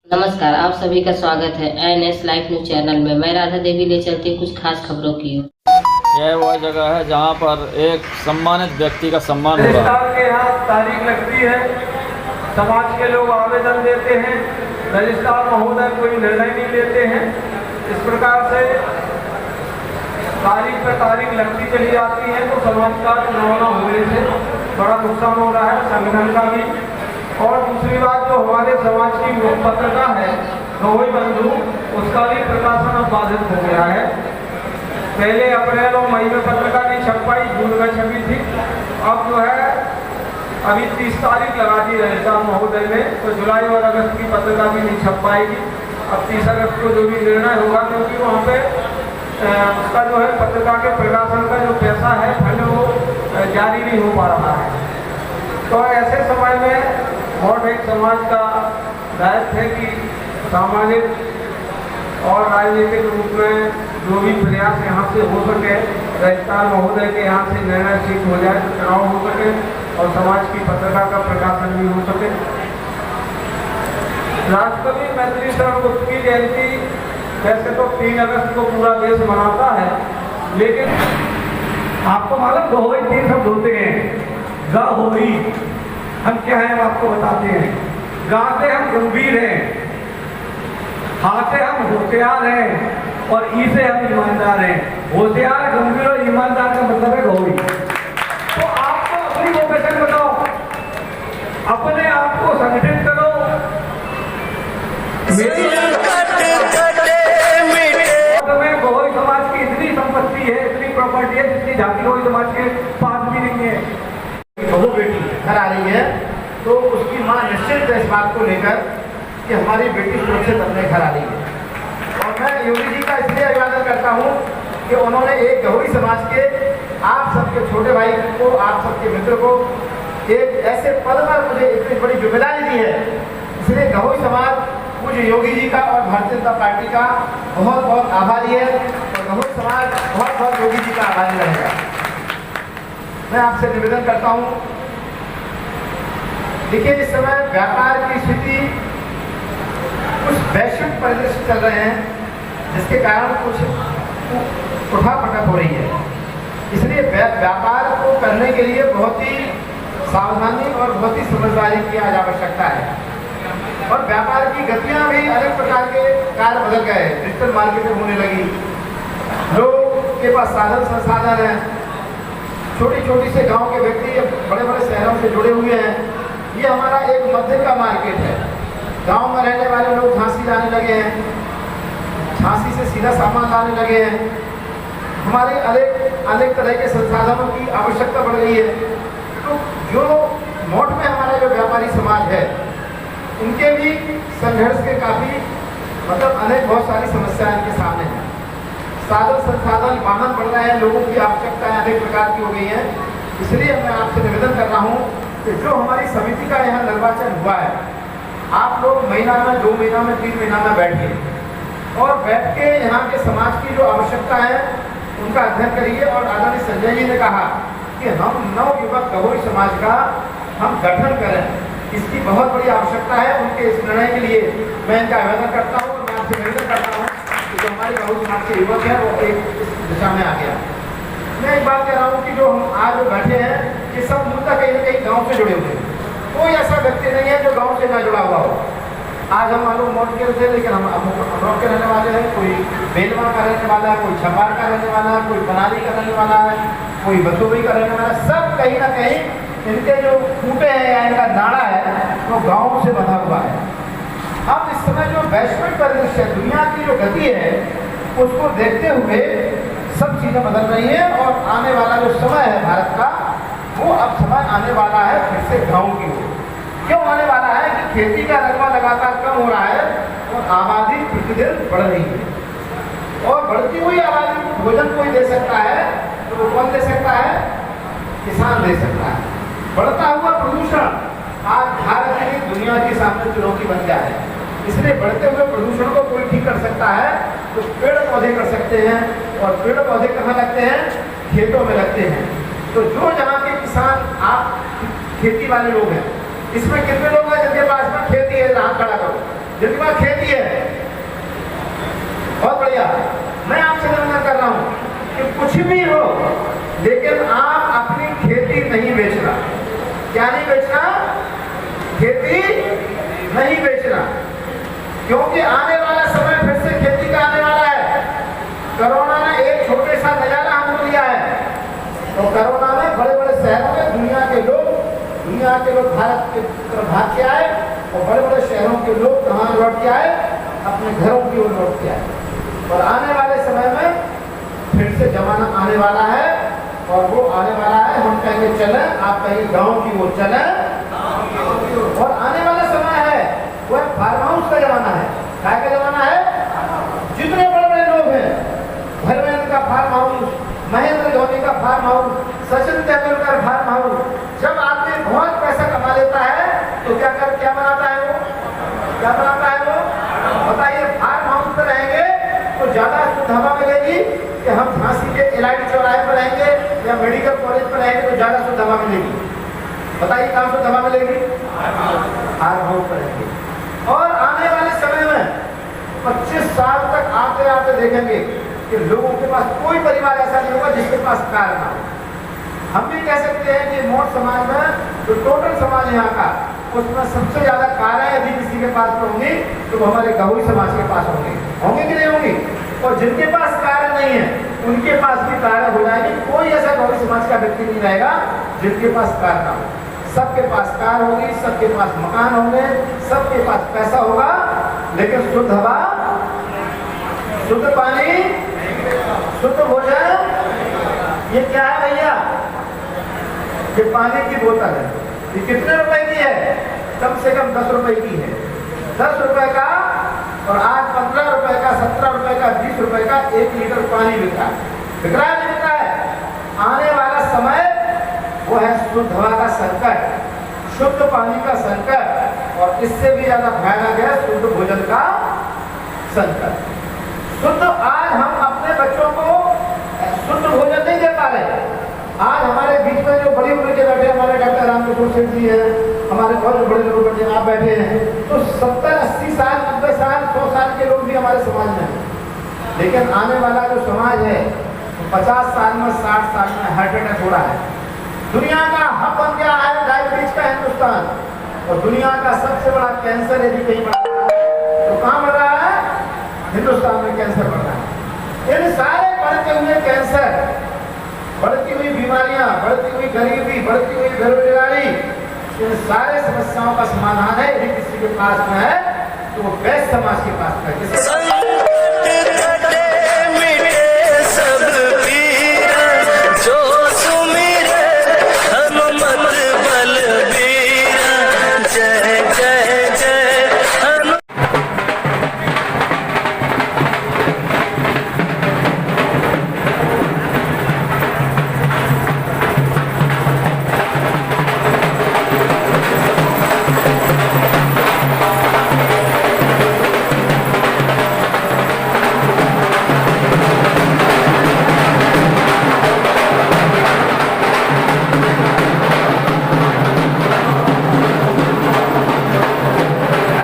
नमस्कार, आप सभी का स्वागत है एनएस लाइव न्यूज चैनल में। मैं राधा देवी ले चलती हूँ कुछ खास खबरों की ओर। यह वह जगह है जहाँ पर एक सम्मानित व्यक्ति का सम्मान होगा। रजिस्ट्रार के यहाँ तारीख लगती है, समाज के लोग आवेदन देते हैं, रजिस्ट्रार महोदय कोई निर्णय नहीं लेते हैं। इस प्रकार से तारीख पर तारीख लगती चली जाती है, तो समाज का चुनाव होने से बड़ा नुकसान हो रहा है, संगठन का भी। और दूसरी बात, जो हमारे समाज की पत्रिका है गवई बंधु, उसका भी प्रकाशन अब बाधित हो गया है। पहले अप्रैल और मई में पत्रिका नहीं छप पाई, जून में छपी थी। अब जो है अभी 30 तारीख लगा दी रजिस्ट्रार महोदय ने, तो जुलाई और अगस्त की पत्रिका भी नहीं छप पाएगी। अब 30 अगस्त को जो भी निर्णय होगा, क्योंकि वहाँ पे उसका जो है पत्रिका के प्रकाशन का जो पैसा है फंड वो जारी नहीं हो पा रहा है। तो ऐसे समय में और एक समाज का दायित्व है कि सामाजिक और राजनीतिक रूप में जो भी प्रयास यहाँ से हो सके, रजिस्ट्रार महोदय के यहाँ से निर्णय शीघ्र हो जाए तो चुनाव हो सके और समाज की पत्रिका का प्रकाशन भी हो सके। राष्ट्रपति मैथिली शरण गुप्त की जयंती वैसे तो 3 अगस्त को पूरा देश मनाता है, लेकिन आपको मालूम गहोई 3 शब्द होते हैं। गहोई हम क्या है हम आपको बताते हैं। गा से हम गंभीर हैं, हा से हम होशियार हैं और ई से हम ईमानदार हैं। होशियार, गंभीर और ईमानदार का मतलब है गहोई। तो आपको अपनी प्रोफेशन बताओ, अपने आप को संगठित करो। गहोई समाज की इतनी संपत्ति है, इतनी प्रॉपर्टी है जितनी झांकी गहोई समाज के पास भी नहीं है। बहू बेटी घर आ रही है तो उसकी माँ निश्चित है इस बात को लेकर कि हमारी बेटी सुरक्षित अपने घर आ रही है। और मैं योगी जी का इसलिए अभिवादन करता हूँ कि उन्होंने एक गहोई समाज के आप सबके छोटे भाई को, आप सबके मित्र को एक ऐसे पद पर मुझे इतनी बड़ी जिम्मेदारी दी है। इसलिए गहोई समाज मुझे योगी जी का और भारतीय जनता पार्टी का बहुत बहुत आभारी है और गहोई समाज बहुत बहुत योगी जी का आभारी रहेगा। मैं आपसे निवेदन करता हूं, देखिए इस समय व्यापार की स्थिति कुछ वैश्विक परिदृश्य चल रहे हैं जिसके कारण कुछ उठापटक हो रही है। इसलिए व्यापार को करने के लिए बहुत ही सावधानी और बहुत ही समझदारी की आज आवश्यकता है। और व्यापार की गतियां भी अनेक प्रकार के कार्य बदल गए, डिजिटल मार्केटिंग होने लगी, लोग के पास साधन संसाधन है, छोटी छोटी से गांव के व्यक्ति बड़े बड़े शहरों से जुड़े हुए हैं। ये हमारा एक मध्य का मार्केट है। गांव में रहने वाले लोग झांसी जाने लगे हैं, झांसी से सीधा सामान लाने लगे हैं। हमारे अनेक तरह के संसाधनों की आवश्यकता बढ़ गई है। तो जो मोट में हमारा जो व्यापारी समाज है उनके भी संघर्ष के काफ़ी अनेक बहुत सारी समस्याएं इनके सामने हैं। साधन संसाधन वाहन बढ़ रहे हैं, लोगों की आवश्यकताएं अनेक प्रकार की हो गई हैं। इसलिए मैं आपसे निवेदन कर रहा हूं कि जो हमारी समिति का यहाँ निर्वाचन हुआ है, आप लोग महीना में, 2 महीना में, 3 महीना में बैठिए और बैठ के यहाँ के समाज की जो आवश्यकता है उनका अध्ययन करिए। और आदरणीय संजय जी ने कहा कि हम नवयुवक गहोई समाज का हम गठन करें, इसकी बहुत बड़ी आवश्यकता है। उनके इस निर्णय के लिए मैं इनका आवेदन करता हूँ और मैं आपसे निवेदन करता हूँ जो हमारे गहोई समाज के युवक है वो एक इस दिशा में आ गया। मैं एक बात कह रहा हूँ कि जो हम आज बैठे हैं ये सब मूलतः कहीं ना कहीं गांव से जुड़े हुए हैं। कोई ऐसा व्यक्ति नहीं है जो गांव से ना जुड़ा हुआ हो। आज हम मालूम मोट के थे, लेकिन हम अमरोह के रहने वाले हैं, कोई बेलवा का रहने वाला है, कोई छपार का रहने वाला है, कोई बनाली का रहने वाला है, कोई बसोबई का रहने वाला है। सब कहीं ना कहीं इनके जो खूंटे हैं या इनका नाड़ा है वो गाँव से बंधा हुआ है। अब इस समय जो वैश्विक परिदृश्य है, दुनिया की जो गति है, उसको देखते हुए सब चीज़ें बदल रही हैं और आने वाला जो समय है भारत का, वो अब समय आने वाला है फिर से गाँव की ओर। क्यों आने वाला है कि खेती का रकबा लगातार कम हो रहा है और आबादी प्रतिदिन बढ़ रही है। और बढ़ती हुई आबादी को भोजन कोई दे सकता है तो वो कौन दे सकता है? किसान दे सकता है। बढ़ता हुआ प्रदूषण आज भारत की दुनिया के सामने चुनौती बन गया है। इसलिए बढ़ते हुए प्रदूषण को कोई ठीक कर सकता है तो पेड़ पौधे कर सकते हैं। और पेड़ पौधे कहाँ लगते हैं? खेतों में लगते हैं। तो जो जहाँ के किसान, आप खेती वाले लोग हैं, इसमें कितने लोग हैं जिनके पास में खेती है? हाथ खड़ा करो। जिनके पास खेती है, बहुत बढ़िया। मैं आपसे निवेदन कर रहा हूं कि कुछ भी हो लेकिन आप अपनी खेती नहीं बेचना। क्या नहीं बेचना? खेती नहीं बेचना, क्योंकि आने वाला समय फिर से खेती का आने वाला है। कोरोना ने एक छोटे सा नजारा हमको दिया है, तो कोरोना में बड़े बड़े शहरों में दुनिया के लोग भारत के तरफ भाग के आए और बड़े बड़े शहरों के लोग कहाँ लौट के आए? अपने घरों की ओर लौट के आए। और आने वाले समय में फिर से जमाना आने वाला है, और वो आने वाला है, हम कहेंगे चले, आप कहेंगे गांव की ओर चले। और आने वाला समय है वह फार्म हाउस का जमाना है। क्या का जमाना है? जितने बड़े बड़े लोग हैं, धर्मेंद्र का फार्म हाउस, महेंद्र धोनी का farm house, Sachin Tendulkar farm house. जब आदमी बहुत पैसा कमा लेता है तो क्या बनाता है वो? क्या बनाता है वो? बताइए, फार्म हाउस पर रहेंगे तो ज्यादा शुद्ध हवा मिलेगी कि हम झांसी के एलआईडी चौराहे पर रहेंगे या मेडिकल कॉलेज पर रहेंगे तो ज्यादा शुद्ध हवा मिलेगी? बताइए कहाँ शुद्ध हवा मिलेगी? फार्म हाउस पर रहेंगे। और आने वाले समय में 25 साल तक आते आते देखेंगे कि लोगों के पास कोई परिवार ऐसा नहीं होगा जिसके पास कार ना हो। हम भी कह सकते हैं कि मोट समाज में जो टोटल समाज यहाँ का, उसमें सबसे ज्यादा कारें यदि किसी के पास होंगी तो वो हमारे गौरी समाज के पास होंगे कि नहीं होंगी? और जिनके पास कारें नहीं है उनके पास भी कारें हो जाएगी। कोई ऐसा गौरी समाज का व्यक्ति नहीं रहेगा जिनके पास कार ना हो। सबके पास कार होगी, सबके पास मकान होंगे, सबके पास पैसा होगा, लेकिन शुद्ध हवा, शुद्ध पानी, शुद्ध भोजन, ये क्या है भैया? ये पानी की बोतल है। ये कितने रुपए की है? कम से कम 10 रुपए की है। 10 रुपए का, और आज 15 रुपए का, 17 रुपए का, 20 रुपए का 1 लीटर पानी बिक रहा है। बिक रहा है, नहीं बिक रहा है? आने वाला समय वो है शुद्ध हवा का संकट, शुद्ध पानी का संकट, और इससे भी ज्यादा भयानक है शुद्ध भोजन का संकट। शुद्ध, आज हम अपने बच्चों को शुद्ध भोजन नहीं दे पा रहे। आज हमारे बीच में जो बड़ी उम्र के बैठे, हमारे डॉक्टर रामकिशोर सिंह जी हैं, हमारे और बड़े लोग बैठे, आप बैठे हैं, तो 70, 80 साल, 90 साल, 100 साल के लोग भी हमारे समाज में हैं। लेकिन आने वाला जो समाज है 50 साल में, 60 साल में हार्ट अटैक हो रहा है। दुनिया का हब बन गया है डायबिटीज का हिंदुस्तान, और दुनिया का सबसे बड़ा कैंसर यदि कहीं बढ़ रहा है तो कहाँ बढ़ रहा है? हिंदुस्तान में कैंसर बढ़ रहा है। इन सारे बढ़ते हुए कैंसर, बढ़ती हुई बीमारियां, बढ़ती हुई गरीबी, बढ़ती हुई बेरोजगारी, इन सारे समस्याओं का समाधान है यदि किसी के पास में है तो वो वैश्य समाज के पास है।